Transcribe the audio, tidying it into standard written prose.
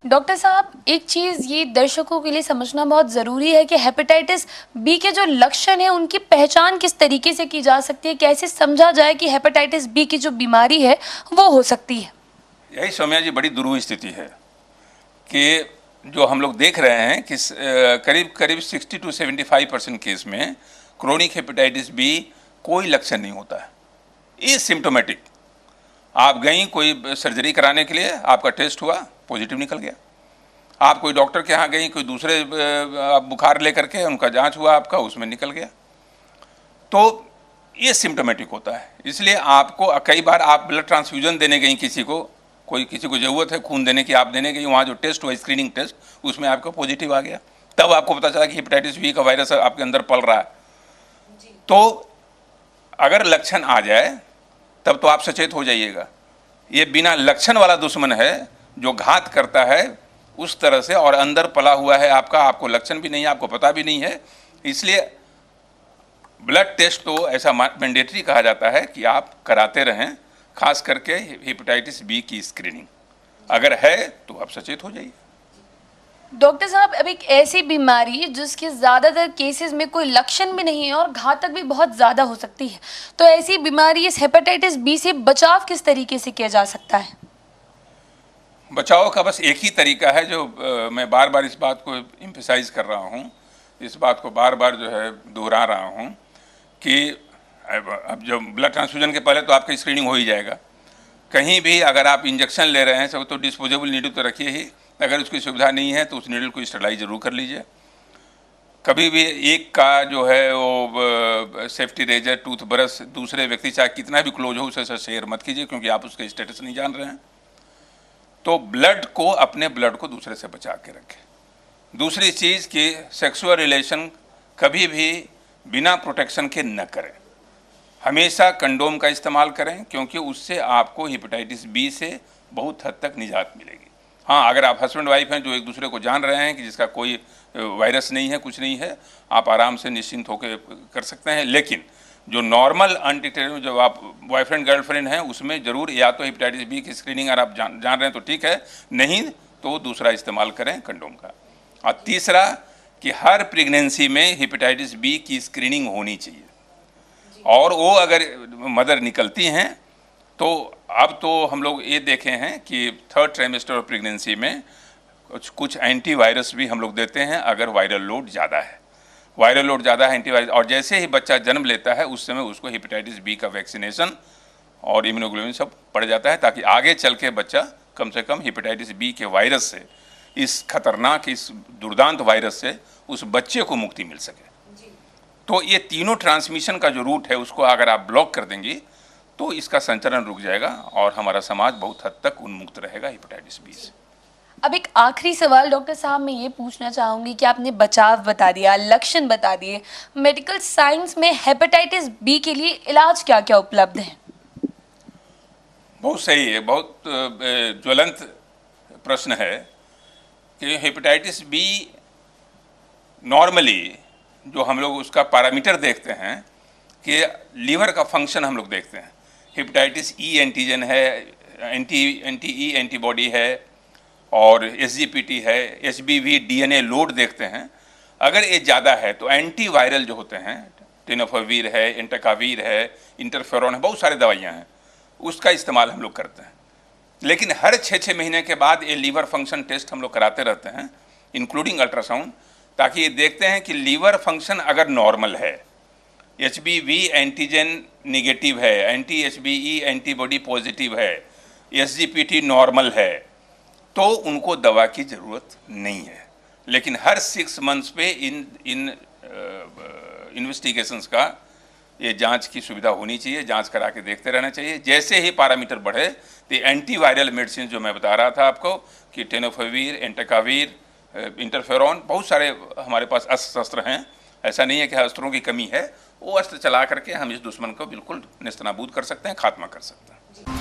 Doctor साहब, एक चीज़ ये दर्शकों के लिए समझना बहुत ज़रूरी है कि हेपेटाइटिस बी के जो लक्षण हैं उनकी पहचान किस तरीके से की जा सकती है, कैसे समझा जाए कि हेपेटाइटिस बी की जो बीमारी है वो हो सकती है। यही सौम्या जी बड़ी दुरूह स्थिति है कि जो हम लोग देख रहे हैं कि करीब करीब 60 to 75% केस में क्रोनिक हेपेटाइटिस बी कोई लक्षण नहीं होता है, ये सिम्टोमेटिक। आप गई कोई सर्जरी कराने के लिए, आपका टेस्ट हुआ, पॉजिटिव निकल गया। आप कोई डॉक्टर के यहाँ गई, कोई दूसरे आप बुखार लेकर के, उनका जांच हुआ आपका, उसमें निकल गया। तो ये सिम्टोमेटिक होता है। इसलिए आपको कई बार आप ब्लड ट्रांसफ्यूजन देने गई किसी को, किसी को ज़रूरत है खून देने की, आप देने गई, वहाँ जो टेस्ट हुआ स्क्रीनिंग टेस्ट, उसमें आपका पॉजिटिव आ गया, तब आपको पता चला कि हेपेटाइटिस बी का वायरस आपके अंदर पल रहा है। तो अगर लक्षण आ जाए तब तो आप सचेत हो जाइएगा। ये बिना लक्षण वाला दुश्मन है जो घात करता है उस तरह से, और अंदर पला हुआ है आपका, आपको लक्षण भी नहीं है, आपको पता भी नहीं है। इसलिए ब्लड टेस्ट तो ऐसा मैंडेटरी कहा जाता है कि आप कराते रहें, खास करके हेपेटाइटिस बी की स्क्रीनिंग अगर है तो आप सचेत हो जाइए। डॉक्टर साहब, अब एक ऐसी बीमारी जिसके ज़्यादातर केसेस में कोई लक्षण भी नहीं है और घातक भी बहुत ज़्यादा हो सकती है, तो ऐसी बीमारी इस हेपेटाइटिस बी से बचाव किस तरीके से किया जा सकता है? बचाव का बस एक ही तरीका है जो मैं बार बार इस बात को एम्फसाइज कर रहा हूँ, इस बात को बार बार जो है दोहरा रहा हूँ कि अब जो ब्लड ट्रांसफ्यूजन के पहले तो आपका स्क्रीनिंग हो ही जाएगा। कहीं भी अगर आप इंजेक्शन ले रहे हैं सब तो डिस्पोजेबल नीडल तो रखिए ही, अगर उसकी सुविधा नहीं है तो उस नीडल को स्टरलाइज जरूर कर लीजिए। कभी भी एक का जो है वो सेफ्टी रेजर, टूथ ब्रश दूसरे व्यक्ति चाहे कितना भी क्लोज हो उसे शेयर मत कीजिए, क्योंकि आप उसका स्टेटस नहीं जान रहे हैं। तो ब्लड को, अपने ब्लड को दूसरे से बचा के रखें। दूसरी चीज़ कि सेक्सुअल रिलेशन कभी भी बिना प्रोटेक्शन के न करें, हमेशा कंडोम का इस्तेमाल करें, क्योंकि उससे आपको हेपेटाइटिस बी से बहुत हद तक निजात मिलेगी। हाँ, अगर आप हस्बैंड वाइफ हैं जो एक दूसरे को जान रहे हैं कि जिसका कोई वायरस नहीं है, कुछ नहीं है, आप आराम से निश्चिंत होकर कर सकते हैं। लेकिन जो नॉर्मल अनडिटेक्टेड जो आप बॉयफ्रेंड गर्लफ्रेंड हैं उसमें ज़रूर या तो हेपेटाइटिस बी की स्क्रीनिंग अगर आप जान रहे हैं तो ठीक है, नहीं तो दूसरा इस्तेमाल करें कंडोम का। और तीसरा कि हर प्रेगनेंसी में हेपेटाइटिस बी की स्क्रीनिंग होनी चाहिए, और वो अगर मदर निकलती हैं तो अब तो हम लोग ये देखे हैं कि 3rd ट्राइमेस्टर ऑफ प्रेगनेंसी में कुछ एंटीवायरस भी हम लोग देते हैं अगर वायरल लोड ज़्यादा है। वायरल लोड ज़्यादा है, एंटीवायरस, और जैसे ही बच्चा जन्म लेता है उस समय उसको हेपेटाइटिस बी का वैक्सीनेशन और इम्यूनोग्लोबिन सब पड़ जाता है, ताकि आगे चल के बच्चा कम से कम हेपेटाइटिस बी के वायरस से, इस खतरनाक, इस दुर्दांत वायरस से उस बच्चे को मुक्ति मिल सके। तो ये तीनों ट्रांसमिशन का जो रूट है उसको अगर आप ब्लॉक कर देंगी तो इसका संचरण रुक जाएगा और हमारा समाज बहुत हद तक उन्मुक्त रहेगा हेपेटाइटिस बी से। अब एक आखिरी सवाल डॉक्टर साहब, मैं ये पूछना चाहूँगी कि आपने बचाव बता दिया, लक्षण बता दिए, मेडिकल साइंस में हेपेटाइटिस बी के लिए इलाज क्या क्या उपलब्ध है? बहुत सही है, बहुत ज्वलंत प्रश्न है कि हेपेटाइटिस बी नॉर्मली जो हम लोग उसका पैरामीटर देखते हैं कि लीवर का फंक्शन हम लोग देखते हैं। हेपेटाइटिस ई एंटीजन है, एंटी ई एंटीबॉडी है, और एसजीपीटी है, एचबीवी डीएनए लोड देखते हैं। अगर ये ज़्यादा है तो एंटीवायरल जो होते हैं, टेनोफाविर है, एंटाकाविर है, इंटरफेरॉन है, बहुत सारी दवाइयाँ हैं, उसका इस्तेमाल हम लोग करते हैं। लेकिन हर 6-6 महीने के बाद ये लीवर फंक्शन टेस्ट हम लोग कराते रहते हैं, इंक्लूडिंग अल्ट्रासाउंड, ताकि ये देखते हैं कि लीवर फंक्शन अगर नॉर्मल है, एचबीवी एंटीजन निगेटिव है, एंटी एचबीई एंटीबॉडी पॉजिटिव है, एसजीपीटी नॉर्मल है, तो उनको दवा की ज़रूरत नहीं है। लेकिन हर 6 मंथ्स पे इन इन्वेस्टिगेशंस का ये जांच की सुविधा होनी चाहिए, जांच करा के देखते रहना चाहिए। जैसे ही पैरामीटर बढ़े तो एंटीवायरल मेडिसिन जो मैं बता रहा था आपको कि टेनोफाविर, एंटाकाविर, इंटरफेरॉन, बहुत सारे हमारे पास अस्त्र शस्त्र हैं, ऐसा नहीं है कि अस्त्रों की कमी है, वो अस्त्र चला करके हम इस दुश्मन को बिल्कुल नेस्तनाबूद कर सकते हैं, खात्मा कर सकते हैं।